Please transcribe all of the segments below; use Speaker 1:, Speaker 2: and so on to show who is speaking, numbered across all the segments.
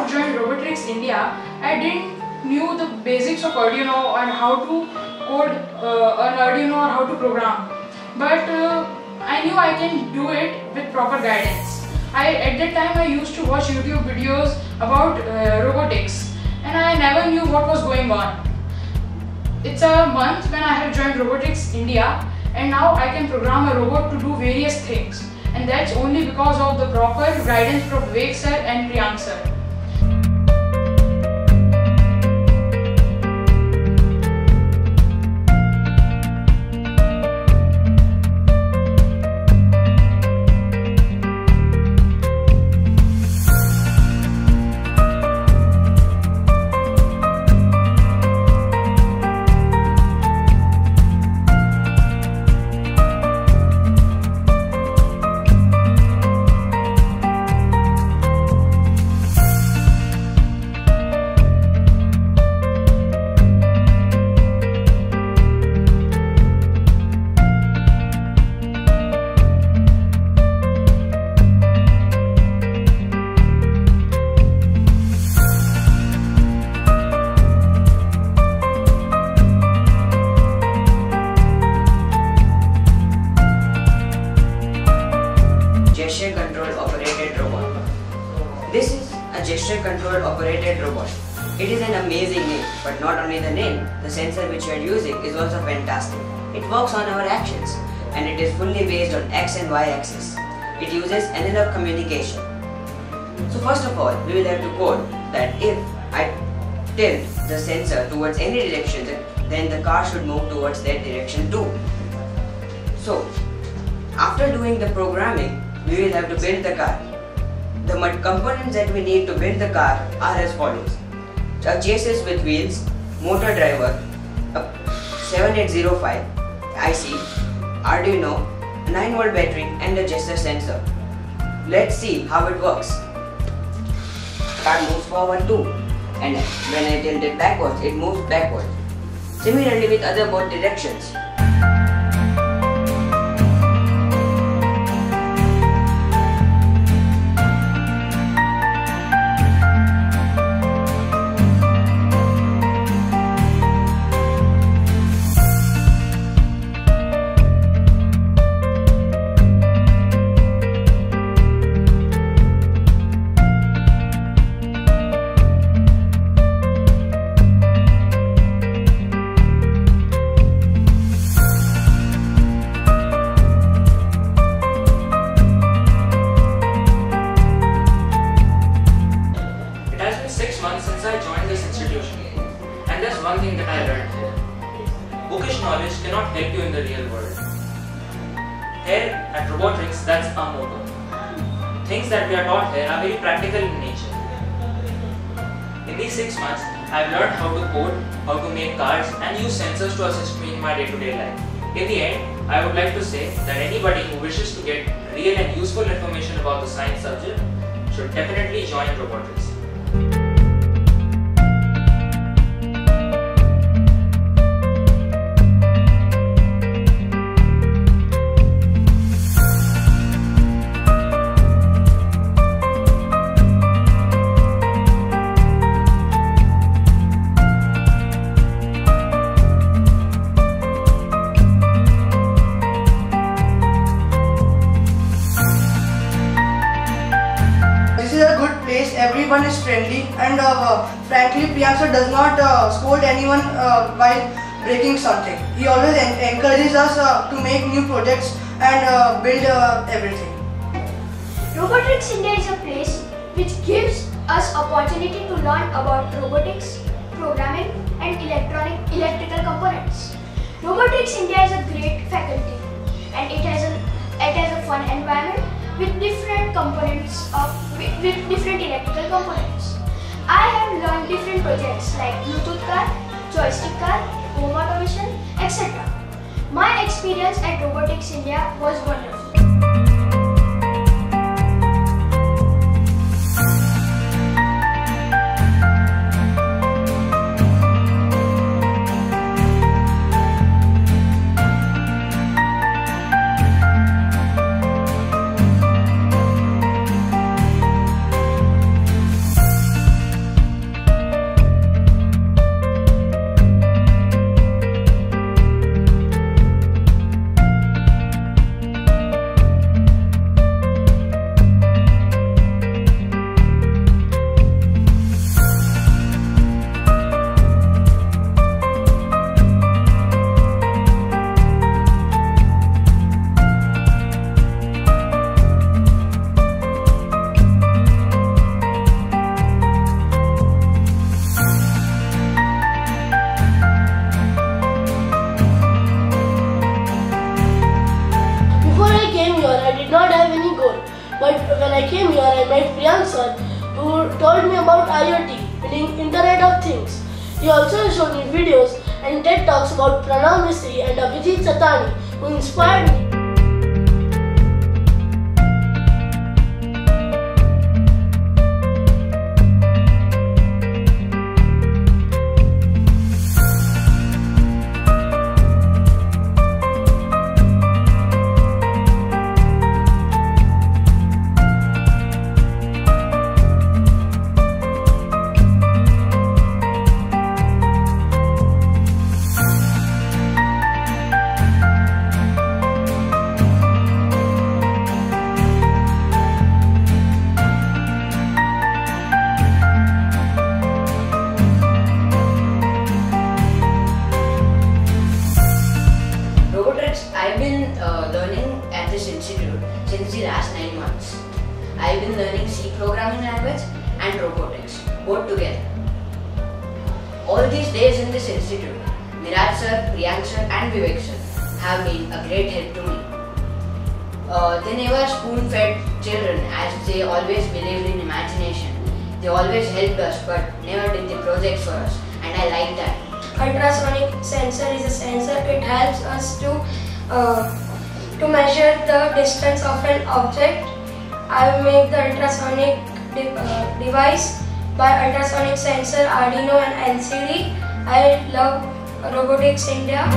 Speaker 1: not join Robotics India, I didn't knew the basics of Arduino and how to code an Arduino or how to program. But I knew I can do it with proper guidance. At that time I used to watch YouTube videos about robotics, and I never knew what was going on. It's a month when I have joined Robotics India, and now I can program a robot to do various things. And that's only because of the proper guidance from Vivek sir and Priyank sir.
Speaker 2: Gesture control operated robot. This is a gesture control operated robot. It is an amazing name, but not only the name, the sensor which you are using is also fantastic. It works on our actions, and it is fully based on X and Y axis. It uses analog communication. So first of all, we will have to code that if I tilt the sensor towards any direction, then the car should move towards that direction too. So after doing the programming, we will have to build the car. The components that we need to build the car are as follows: a chassis with wheels, motor driver, a 7805 IC, Arduino, a 9V battery, and a gesture sensor. Let's see how it works. Car moves forward too, and when I tilt it backwards, it moves backwards. Similarly with other both directions.
Speaker 3: Since I joined this institution, and there's one thing that I learned here. Bookish knowledge cannot help you in the real world. Here at Robotics, that's our motto. Things that we are taught here are very practical in nature. In these 6 months, I've learned how to code, how to make cards, and use sensors to assist me in my day-to-day life. In the end, I would like to say that anybody who wishes to get real and useful information about the science subject should definitely join Robotics.
Speaker 4: Everyone is friendly, and frankly Priyank sir does not scold anyone while breaking something. He always encourages us to make new projects and build everything.
Speaker 5: Robotics India is a place which gives us opportunity to learn about robotics, programming and electrical components. Robotics India is a great faculty, and it has a fun environment with different components with different electrical components. I have learned different projects like Bluetooth car, joystick car, home automation, etc. My experience at Robotics India was wonderful.
Speaker 6: But when I came here, I met Priyank sir, who told me about IoT, meaning Internet of Things. He also showed me videos and TED Talks about Pranav Misri and Abhijit Satani, who inspired me.
Speaker 2: I've been learning at this institute since the last 9 months. I've been learning C programming language and robotics, both together. All these days in this institute, Niraj sir, Priyank sir and Vivek sir have been a great help to me. They never spoon-fed children as they always believed in imagination. They always helped us but never did the projects for us, and I like that.
Speaker 5: Ultrasonic sensor is a sensor. It helps us to measure the distance of an object. I make the ultrasonic device by ultrasonic sensor, Arduino and LCD. I love Robotics India.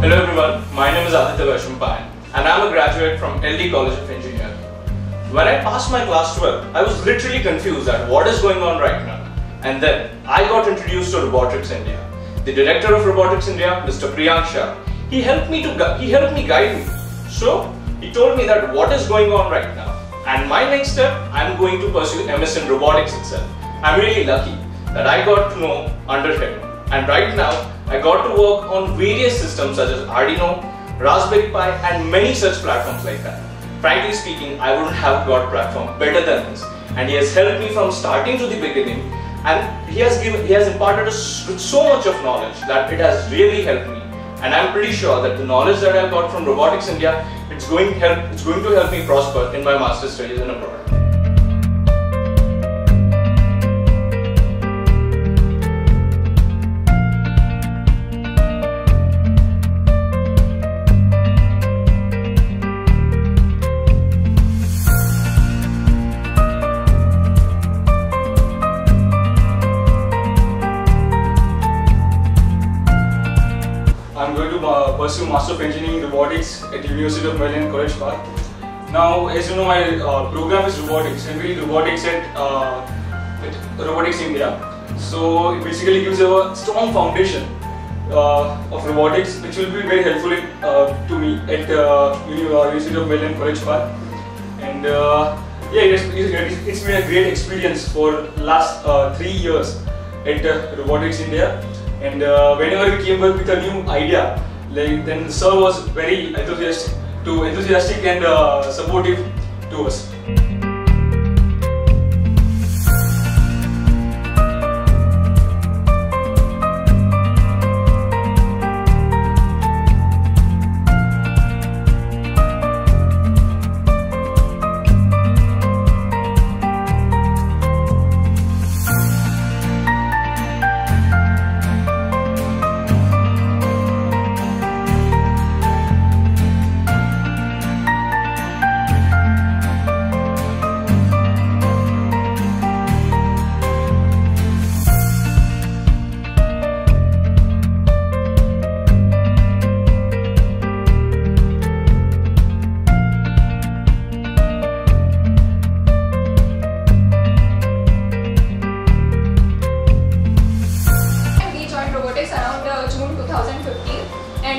Speaker 7: Hello everyone, my name is Aditya Vaishnampayan and I am a graduate from LD College of Engineering. When I passed my class 12, I was literally confused at what is going on right now. And then I got introduced to Robotics India. The director of Robotics India, Mr. Priyank Shah, he helped me guide me. So he told me that what is going on right now. And my next step, I am going to pursue MS in robotics itself. I am really lucky that I got to know under him. And right now, I got to work on various systems such as Arduino, Raspberry Pi and many such platforms like that. Frankly speaking, I wouldn't have got a platform better than this, and he has helped me from starting to the beginning, and he has imparted us with so much of knowledge that it has really helped me. And I'm pretty sure that the knowledge that I got from Robotics India, it's going to help me prosper in my master's studies in abroad. I'm going to pursue Master of Engineering Robotics at University of Maryland, College Park. Now, as you know, my program is robotics, and we robotics at Robotics India. So it basically gives a strong foundation of robotics, which will be very helpful to me at University of Maryland, College Park. And yeah, it's been a great experience for last 3 years at Robotics India. And whenever we came up with a new idea, then the sir was very enthusiastic and supportive to us.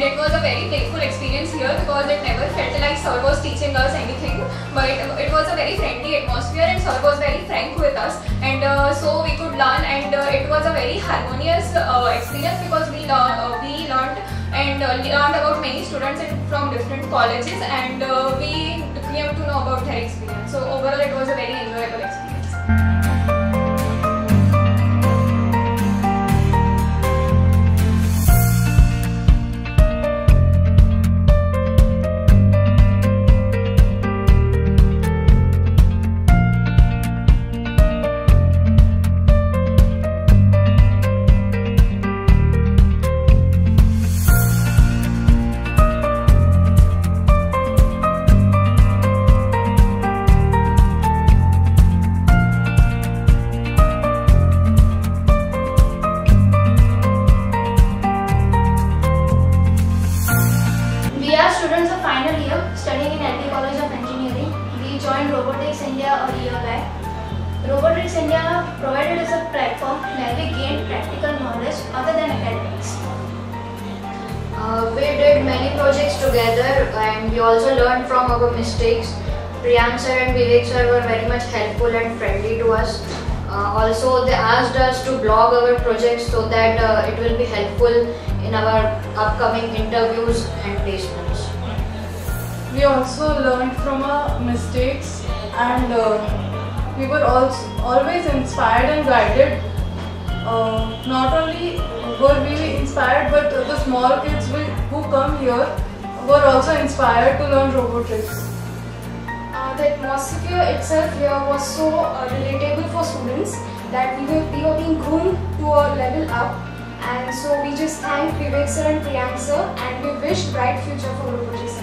Speaker 8: and it was a very playful experience here because it never felt like sir was teaching us anything, but it was a very friendly atmosphere and sir was very frank with us, and so we could learn, and it was a very harmonious experience because we learned about many students from different colleges, and we came to know about their experience. So overall it was a very enjoyable experience.
Speaker 5: We are students of final year studying in LD College of Engineering. We joined Robotics India a year back. Robotics India provided us a platform where we gained practical knowledge other than academics.
Speaker 9: We did many projects together and we also learned from our mistakes. Priyank sir and Vivek sir were very much helpful and friendly to us. Also, they asked us to blog our projects so that it will be helpful in our upcoming interviews and placements.
Speaker 1: We also learned from our mistakes, and we were also always inspired and guided. Not only were we inspired, but the small kids who come here were also inspired to learn robotics.
Speaker 10: The atmosphere itself here was so relatable for students that we were being groomed to a level up, and so we just thank Vivek sir and Priyank sir, and we wish bright future for robotics.